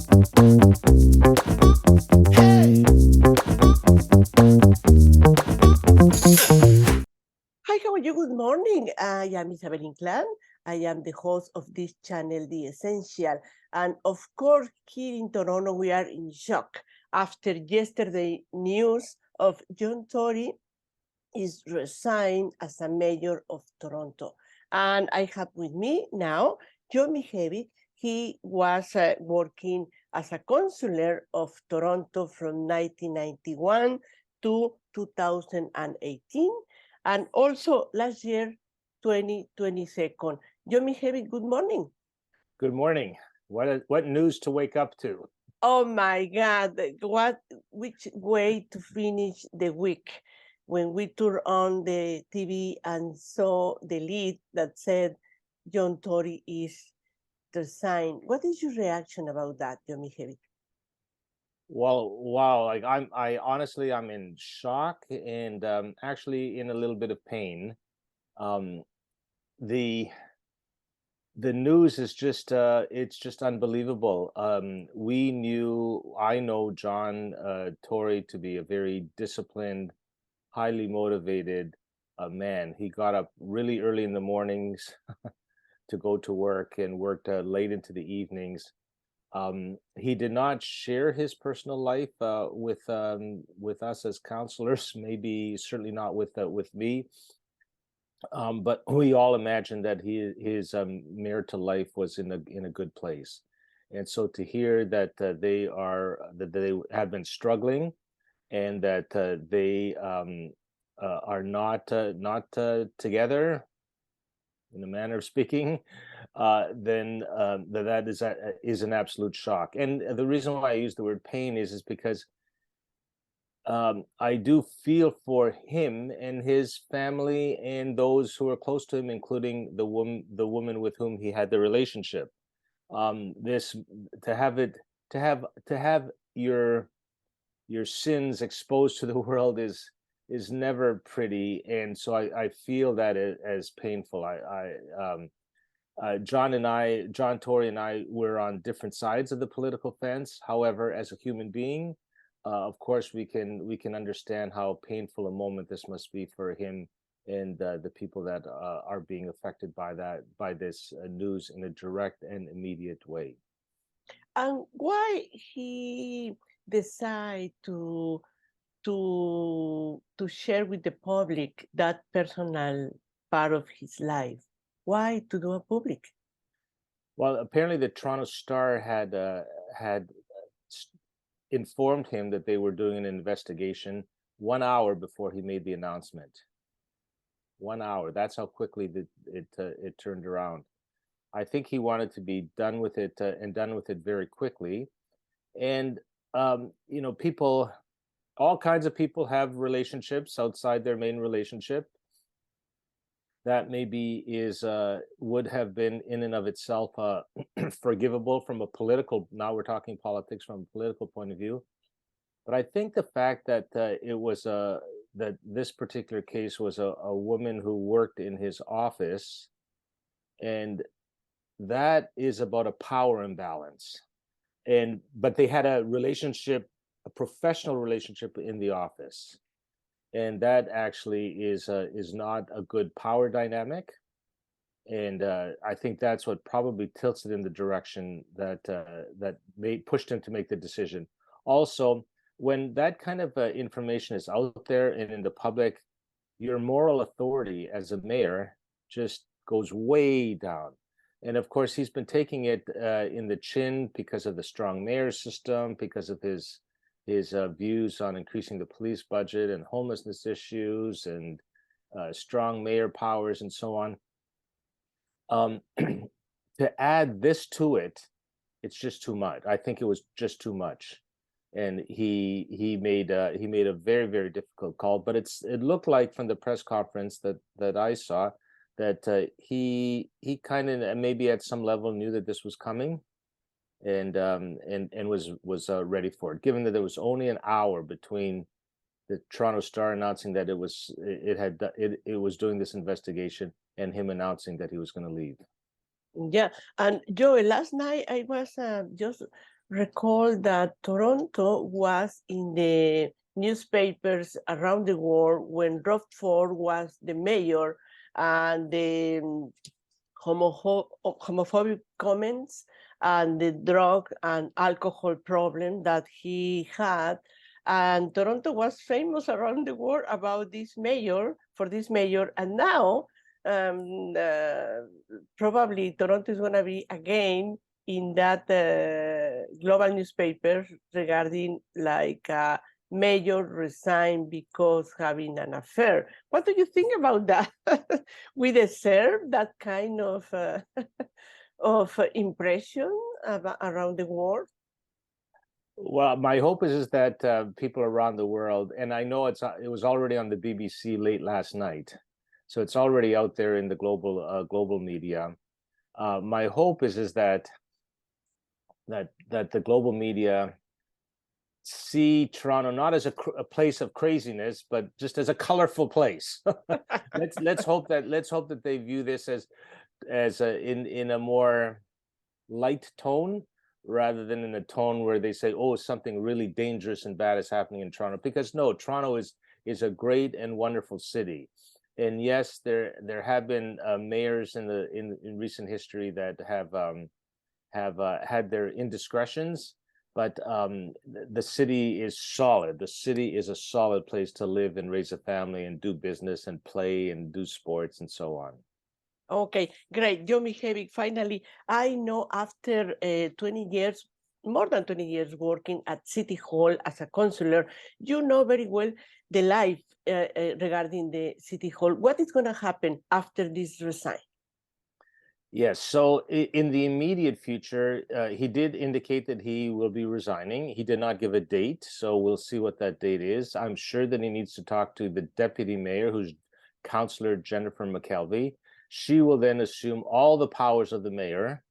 Hi, how are you? Good morning. I am Isabel Inclán. I am the host of this channel, The Essential. And of course, here in Toronto, we are in shock after yesterday news of John Tory is resigned as a mayor of Toronto. And I have with me now Joe Mihevc. He was working as a councillor of Toronto from 1991 to 2018, and also last year, 2022. Joe Mihevc, good morning. Good morning. What news to wake up to? Oh my God, which way to finish the week when we turned on the TV and saw the lead that said John Tory is resigned. What is your reaction about that, Joe Mihevc? Well, wow, like I honestly I'm in shock and actually in a little bit of pain. Um, the the news is just it's just unbelievable. I know John Tory to be a very disciplined, highly motivated man. He got up really early in the mornings to go to work and worked late into the evenings. He did not share his personal life with us as counselors, maybe certainly not with me. But we all imagined that his marital life was in a good place, and so to hear that they have been struggling, and that they are not together, in a manner of speaking, then that is an absolute shock. And the reason why I use the word pain is because I do feel for him and his family and those who are close to him, including the woman with whom he had the relationship. This to have it to have your sins exposed to the world is never pretty, and so I feel that as painful. John Tory and I were on different sides of the political fence. However, as a human being, of course, we can understand how painful a moment this must be for him and the people that are being affected by this news in a direct and immediate way. And why he decide to share with the public that personal part of his life? Why to do a public? Well, apparently the Toronto Star had informed him that they were doing an investigation 1 hour before he made the announcement. 1 hour. That's how quickly it turned around. I think he wanted to be done with it and done with it very quickly. And people, all kinds of people have relationships outside their main relationship. That maybe would have been in and of itself forgivable from a political. Now we're talking politics from a political point of view. But I think the fact that that this particular case was a woman who worked in his office, and that is about a power imbalance. But they had a relationship, a professional relationship in the office, and that actually is not a good power dynamic. And I think that's what probably tilts it in the direction that pushed him to make the decision. Also, when that kind of information is out there and in the public, your moral authority as a mayor just goes way down. And of course, he's been taking it in the chin because of the strong mayor system, because of his views on increasing the police budget and homelessness issues and strong mayor powers and so on. To add this to it, it's just too much. I think it was just too much, and he made a very, very difficult call. But it looked like from the press conference that I saw that he kind of maybe at some level knew that this was coming, and was ready for it. Given that there was only an hour between the Toronto Star announcing that it was doing this investigation and him announcing that he was going to leave. Yeah, and Joe, last night I was just recalled that Toronto was in the newspapers around the world when Rob Ford was the mayor, and the homophobic comments and the drug and alcohol problem that he had. And Toronto was famous around the world about this mayor, for this mayor. And now um, uh, probably Toronto is going to be again in that global newspaper regarding like mayor resigned because having an affair. What do you think about that? We deserve that kind of impression around the world. Well, my hope is that people around the world, and I know it was already on the BBC late last night, so it's already out there in the global media. My hope is that the global media see Toronto not as a place of craziness, but just as a colorful place. let's hope that they view this as in a more light tone, rather than in a tone where they say, oh, something really dangerous and bad is happening in Toronto. Because no, Toronto is a great and wonderful city. And yes, there have been mayors in recent history that have had their indiscretions, but the city is solid. The city is a solid place to live and raise a family and do business and play and do sports and so on. Okay, great. Joe Mihevc, finally, I know after 20 years, more than 20 years working at City Hall as a councillor, you know very well the life regarding the City Hall. What is going to happen after this resign? Yes, so in the immediate future, he did indicate that he will be resigning. He did not give a date, so we'll see what that date is. I'm sure that he needs to talk to the deputy mayor, who's Councillor Jennifer McKelvey. She will then assume all the powers of the mayor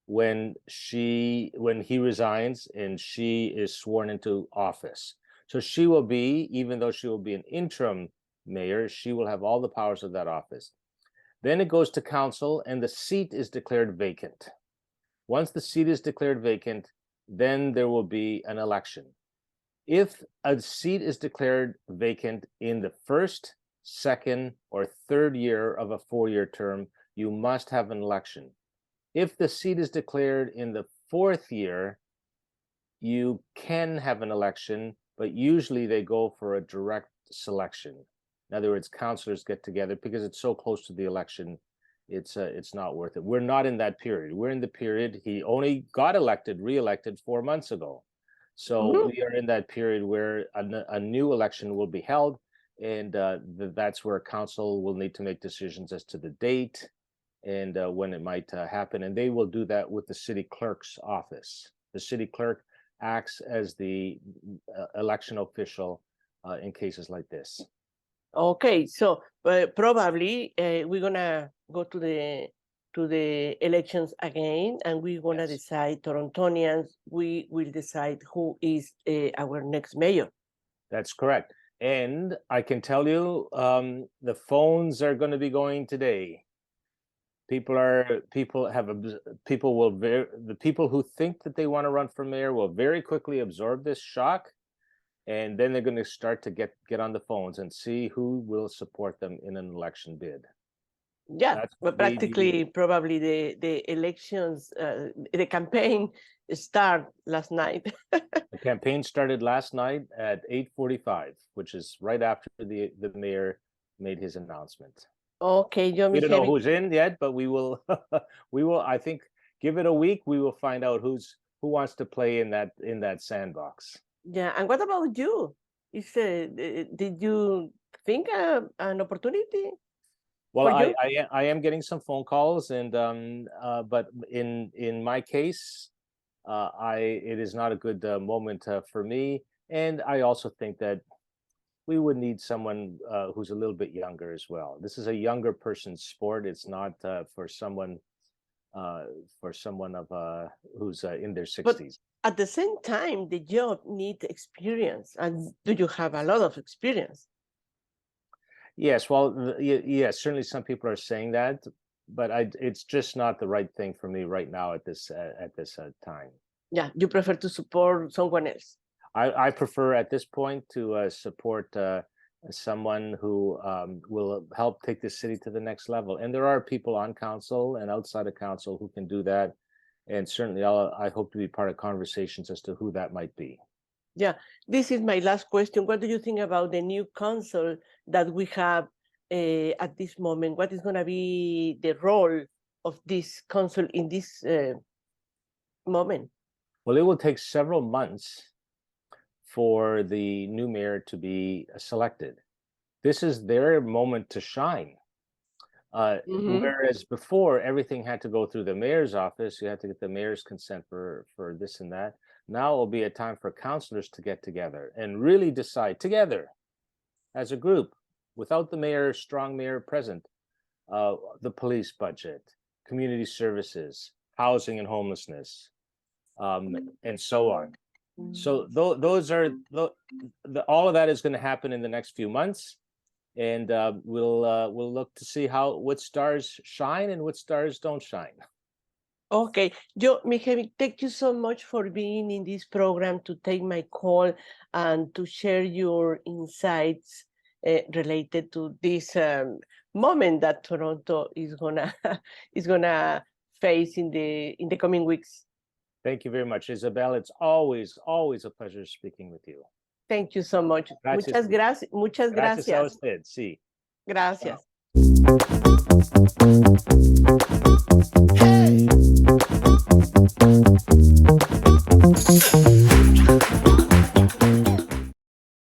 when he resigns and she is sworn into office. So she will be, even though she will be an interim mayor, she will have all the powers of that office. Then it goes to council and the seat is declared vacant. Once the seat is declared vacant, then there will be an election. If a seat is declared vacant in the first, second, or third year of a 4-year term, you must have an election. If the seat is declared in the 4th year, you can have an election, but usually they go for a direct selection. In other words, councillors get together because it's so close to the election. It's not worth it. We're not in that period. We're in the period he only got re-elected 4 months ago. So we are in that period where a new election will be held, and that's where council will need to make decisions as to the date and when it might happen. And they will do that with the city clerk's office. The city clerk acts as the election official in cases like this. Okay, so probably we're gonna go to the elections again, and we're gonna decide, Torontonians, we will decide who is our next mayor. That's correct. And I can tell you, the phones are going to be going today. The people who think that they want to run for mayor will very quickly absorb this shock, and then they're going to start to get on the phones and see who will support them in an election bid. Yeah, but practically, probably the elections, the campaign started last night. The campaign started last night at 8:45, which is right after the mayor made his announcement. Okay, Joe Mihevc. We don't know who's in yet, but we will. I think, give it a week. We will find out who wants to play in that sandbox. Yeah, and what about you? Did you think an opportunity? Well, I am getting some phone calls, and but in my case, it is not a good moment for me, and I also think that we would need someone who's a little bit younger as well. This is a younger person's sport. It's not for someone who's in their 60s. But at the same time, the job needs experience, and do you have a lot of experience? Yes, well, yes, certainly some people are saying that, it's just not the right thing for me right now at this time. Yeah, you prefer to support someone else. I prefer at this point to support someone who will help take the city to the next level. And there are people on council and outside of council who can do that. And certainly I hope to be part of conversations as to who that might be. Yeah, this is my last question. What do you think about the new council that we have at this moment? What is going to be the role of this council in this moment? Well, it will take several months for the new mayor to be selected. This is their moment to shine. Whereas before, everything had to go through the mayor's office. You had to get the mayor's consent for this and that. Now will be a time for councillors to get together and really decide together as a group, without the mayor, strong mayor present, the police budget, community services, housing and homelessness, and so on. So those are all of that is going to happen in the next few months, and we'll look to see what stars shine and what stars don't shine. Okay, Joe Mihevc, thank you so much for being in this program, to take my call and to share your insights related to this moment that Toronto is gonna face in the coming weeks. Thank you very much, Isabel. It's always a pleasure speaking with you. Thank you so much. Gracias. Muchas gracias. Muchas Gracias a gracias. usted. Sí. Gracias. Chao.